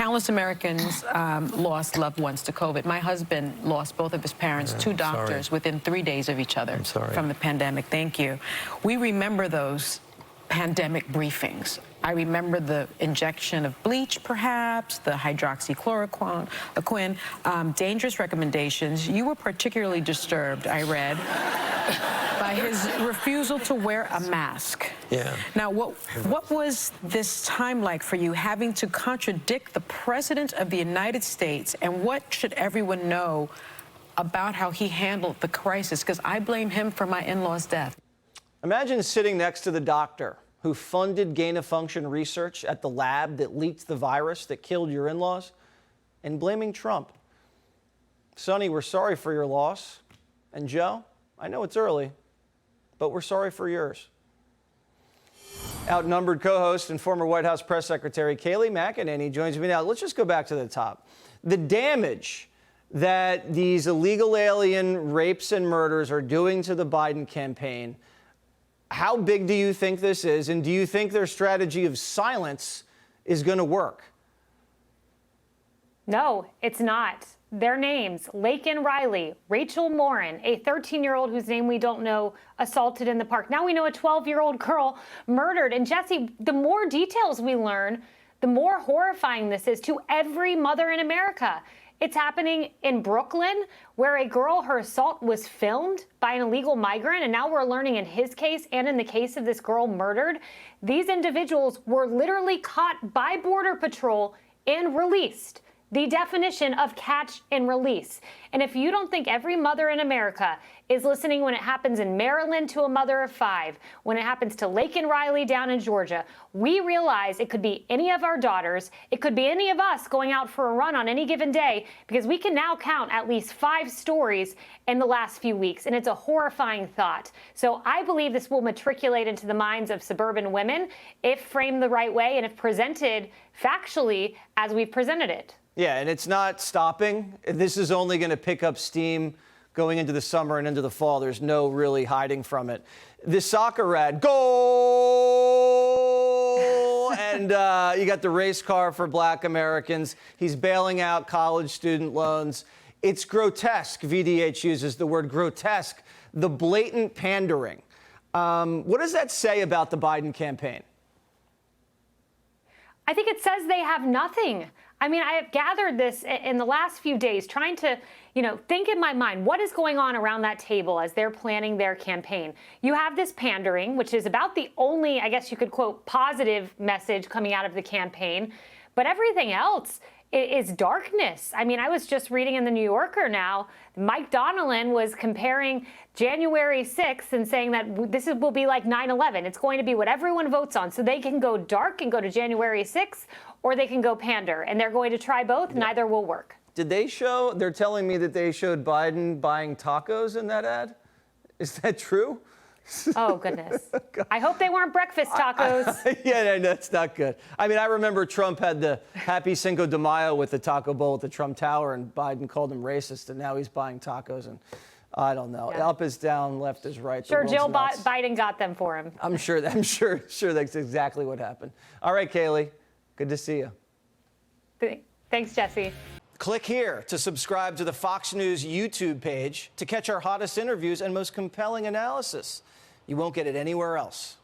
Countless Americans lost loved ones to COVID. My husband lost both of his parents, two doctors, within 3 days of each other from the pandemic. Thank you. We remember those pandemic briefings. I remember the injection of bleach, perhaps, the hydroxychloroquine, dangerous recommendations. You were particularly disturbed, I read, by his refusal to wear a mask. Yeah. Now, what was this time like for you, having to contradict the President of the United States, and what should everyone know about how he handled the crisis? Because I blame him for my in-law's death. Imagine sitting next to the doctor who funded gain-of-function research at the lab that leaked the virus that killed your in-laws, and blaming Trump. Sonny, we're sorry for your loss. And Joe, I know it's early, but we're sorry for yours. Outnumbered co-host and former White House press secretary Kayleigh McEnany joins me now. Let's just go back to the top. The damage that these illegal alien rapes and murders are doing to the Biden campaign, how big do you think this is, and do you think their strategy of silence is going to work? No, it's not. Their names, Laken Riley, Rachel Morin, a 13-year-old whose name we don't know, assaulted in the park. Now we know a 12-year-old girl murdered. And Jesse, the more details we learn, the more horrifying this is to every mother in America. It's happening in Brooklyn, where a girl, her assault was filmed by an illegal migrant. And now we're learning in his case and in the case of this girl murdered, these individuals were literally caught by Border Patrol and released. The definition of catch and release. And if you don't think every mother in America is listening when it happens in Maryland to a mother of 5, when it happens to Laken Riley down in Georgia, we realize it could be any of our daughters, it could be any of us going out for a run on any given day, because we can now count at least 5 stories in the last few weeks, and it's a horrifying thought. So I believe this will matriculate into the minds of suburban women if framed the right way and if presented factually as we've presented it. Yeah, and it's not stopping. This is only going to pick up steam going into the summer and into the fall. There's no really hiding from it. The soccer ad, goal! And you got the race car for Black Americans. He's bailing out college student loans. It's grotesque. VDH uses the word grotesque, the blatant pandering. What does that say about the Biden campaign? I think it says they have nothing. I mean, I have gathered this in the last few days, trying to, think in my mind, what is going on around that table as they're planning their campaign? You have this pandering, which is about the only, I guess you could quote, positive message coming out of the campaign. But everything else is darkness. I mean, I was just reading in the New Yorker now, Mike Donnellan was comparing January 6th and saying that this will be like 9/11. It's going to be what everyone votes on. So they can go dark and go to January 6th, or they can go pander. And they're going to try both. Yeah. Neither will work. Did they show, they're telling me that they showed Biden buying tacos in that ad? Is that true? Oh, goodness. I hope they weren't breakfast tacos. Yeah, that's not good. I mean, I remember Trump had the Happy Cinco de Mayo with the taco bowl at the Trump Tower, and Biden called him racist, and now he's buying tacos, and I don't know. Yeah. Up is down, left is right. Sure, Jill Biden got them for him. I'm sure that's exactly what happened. All right, Kayleigh, good to see you. Thanks, Jesse. Click here to subscribe to the Fox News YouTube page to catch our hottest interviews and most compelling analysis. You won't get it anywhere else.